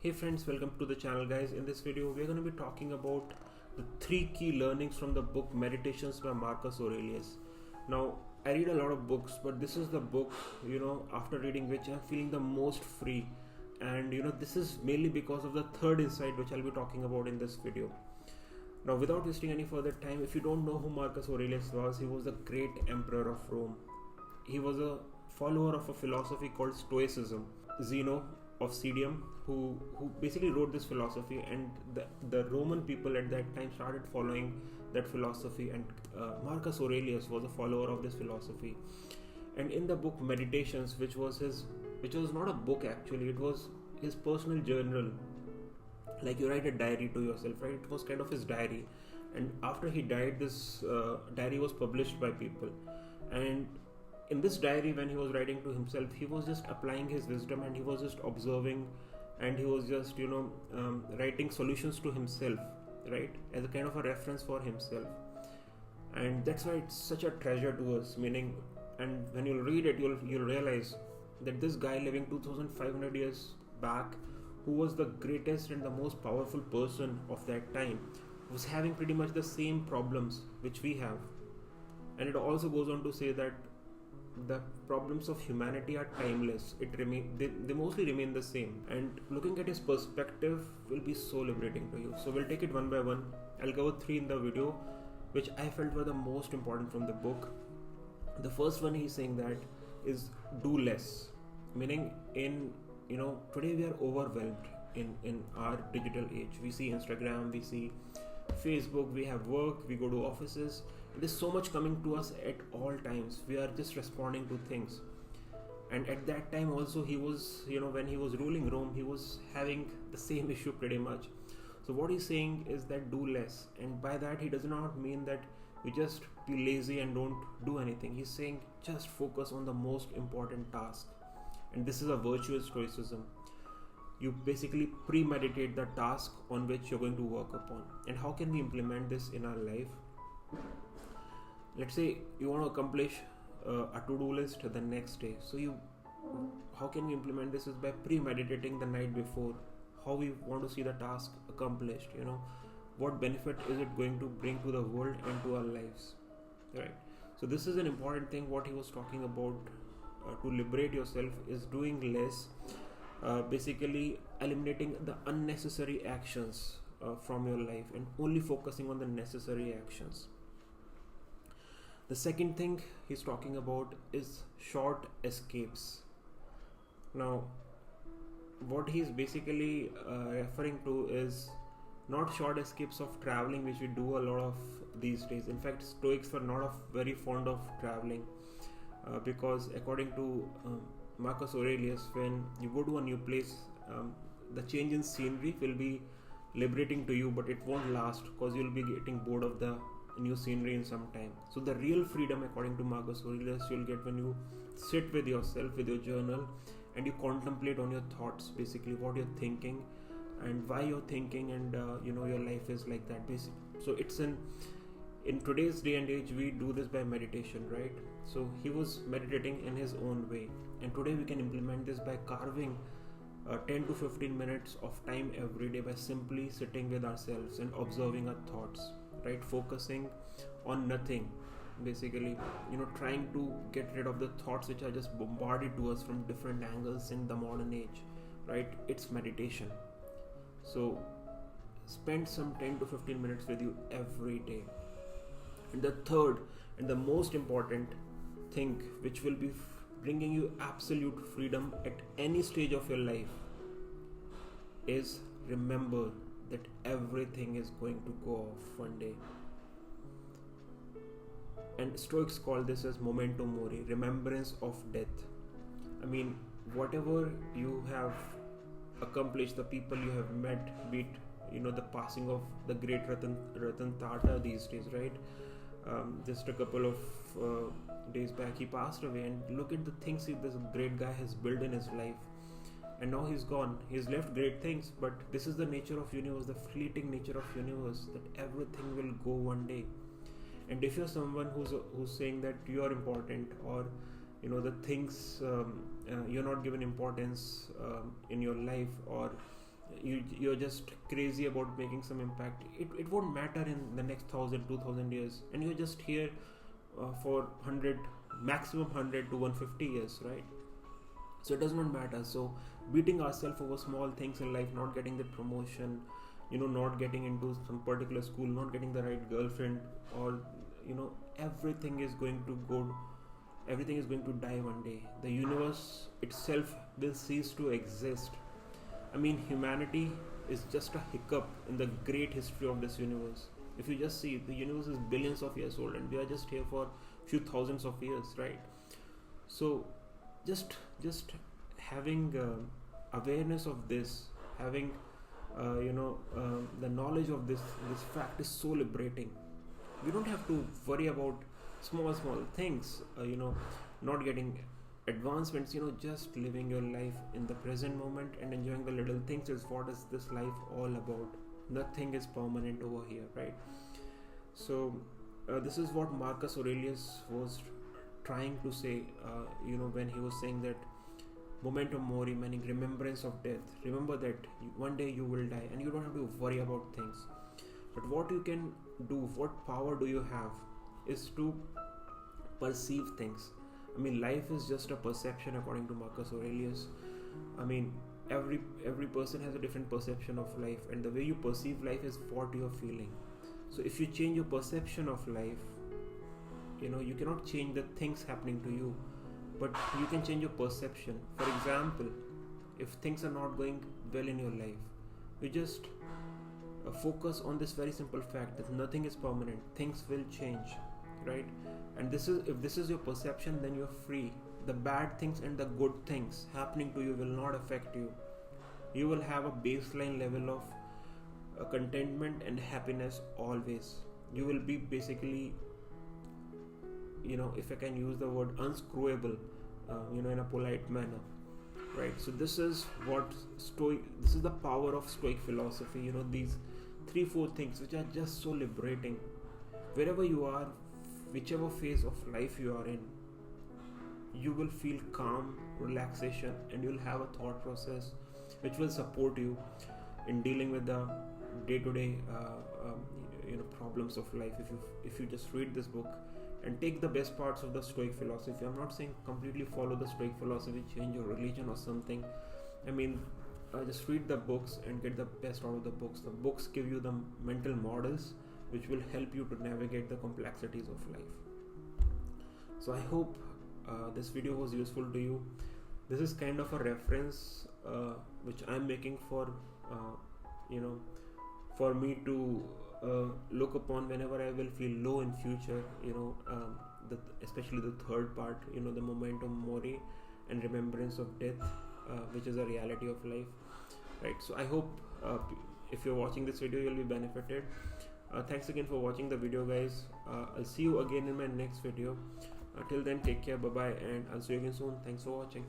Hey friends, welcome to the channel guys. In this video we're going to be talking about the 3 key learnings from the book Meditations by Marcus Aurelius. Now I read a lot of books, but this is the book, after reading which I'm feeling the most free. And this is mainly because of the third insight which I'll be talking about in this video. Now without wasting any further time, if you don't know who Marcus Aurelius was, he was the great emperor of Rome. He was a follower of a philosophy called Stoicism. Zeno of Cedium, who basically wrote this philosophy, and the Roman people at that time started following that philosophy, and Marcus Aurelius was a follower of this philosophy. And in the book Meditations, which was not a book actually, it was his personal journal. Like you write a diary to yourself, right? It was kind of his diary. And after he died, this diary was published by people. And in this diary, when he was writing to himself, he was just applying his wisdom, and he was just observing, and he was just writing solutions to himself, right, as a kind of a reference for himself. And that's why it's such a treasure to us, meaning, and when you'll read it, you'll realize that this guy living 2500 years back, who was the greatest and the most powerful person of that time, was having pretty much the same problems which we have. And it also goes on to say that the problems of humanity are timeless. They mostly remain the same, and looking at his perspective will be so liberating to you. So we'll take it one by one. I'll cover 3 in the video, which I felt were the most important from the book. The first one, he's saying that is do less, meaning today we are overwhelmed in our digital age. We see Instagram, we see Facebook, we have work, we go to offices. There's so much coming to us at all times. We are just responding to things. And at that time also, he was, when he was ruling Rome, he was having the same issue pretty much. So what he's saying is that do less. And by that, he does not mean that you just be lazy and don't do anything. He's saying just focus on the most important task. And this is a virtuous stoicism. You basically premeditate the task on which you're going to work upon. And how can we implement this in our life? Let's say you want to accomplish a to-do list the next day. So how can we implement this? Is by premeditating the night before how we want to see the task accomplished. What benefit is it going to bring to the world and to our lives, right? So this is an important thing. What he was talking about to liberate yourself is doing less, basically eliminating the unnecessary actions from your life and only focusing on the necessary actions. The second thing he's talking about is short escapes. Now, what he's basically referring to is not short escapes of traveling, which we do a lot of these days. In fact, Stoics were not very fond of traveling because according to Marcus Aurelius, when you go to a new place, the change in scenery will be liberating to you, but it won't last because you'll be getting bored of the new scenery in some time. So the real freedom, according to Marcus Aurelius, you'll get when you sit with yourself, with your journal, and you contemplate on your thoughts, basically what you're thinking and why you're thinking, and your life is like that basically. So it's in today's day and age, we do this by meditation, right? So he was meditating in his own way, and today we can implement this by carving 10 to 15 minutes of time every day by simply sitting with ourselves and observing our thoughts, right? Focusing on nothing, basically, trying to get rid of the thoughts which are just bombarded to us from different angles in the modern age, right? It's meditation. So spend some 10 to 15 minutes with you every day. And the third and the most important thing, which will be bringing you absolute freedom at any stage of your life, is remember that everything is going to go off one day. And Stoics call this as memento mori, remembrance of death. I mean, whatever you have accomplished, the people you have met, be it, the passing of the great Ratan Tata these days, right? Just a couple of days back, he passed away, and look at the things this great guy has built in his life. And now he's gone. He's left great things, but this is the nature of universe, the fleeting nature of universe, that everything will go one day. And if you're someone who's saying that you are important, or the things you're not given importance in your life, or you're just crazy about making some impact. It won't matter in the next 1,000 2,000 years, and you're just here for 100, maximum 100 to 150 years, right? So it does not matter. So beating ourselves over small things in life, not getting the promotion, not getting into some particular school, not getting the right girlfriend, or everything is going to go, everything is going to die one day. The universe itself will cease to exist. I mean, humanity is just a hiccup in the great history of this universe. If you just see, the universe is billions of years old, and we are just here for few thousands of years, right? So just having awareness of this, having the knowledge of this fact is so liberating. We don't have to worry about small things, not getting advancements, just living your life in the present moment and enjoying the little things is what is this life all about. Nothing is permanent over here, right? So this is what Marcus Aurelius was trying to say, when he was saying that momentum mori, meaning remembrance of death. Remember that one day you will die, and you don't have to worry about things. But what you can do, what power do you have, is to perceive things. I mean, life is just a perception, according to Marcus Aurelius. I mean, every person has a different perception of life, and the way you perceive life is what you're feeling. So if you change your perception of life, you cannot change the things happening to you, but you can change your perception. For example, if things are not going well in your life, you just focus on this very simple fact that nothing is permanent, things will change, right? And if this is your perception, then you're free. The bad things and the good things happening to you will not affect you. You will have a baseline level of contentment and happiness always. You will be basically, if I can use the word, unscrewable, in a polite manner, right? So this is the power of Stoic philosophy. These 3-4 things which are just so liberating. Wherever you are, whichever phase of life you are in, you will feel calm, relaxation, and you'll have a thought process which will support you in dealing with the day-to-day problems of life. If you just read this book and take the best parts of the Stoic philosophy, I'm not saying completely follow the Stoic philosophy, change your religion or something. I mean, just read the books and get the best out of the books. The books give you the mental models which will help you to navigate the complexities of life. So I hope this video was useful to you. This is kind of a reference which I'm making for for me to look upon whenever I will feel low in future. Especially the third part, the momentum mori and remembrance of death, which is a reality of life, right? So I hope if you're watching this video, you'll be benefited. Thanks again for watching the video, guys. I'll see you again in my next video. Till then, take care, bye bye, and I'll see you again soon. Thanks for watching.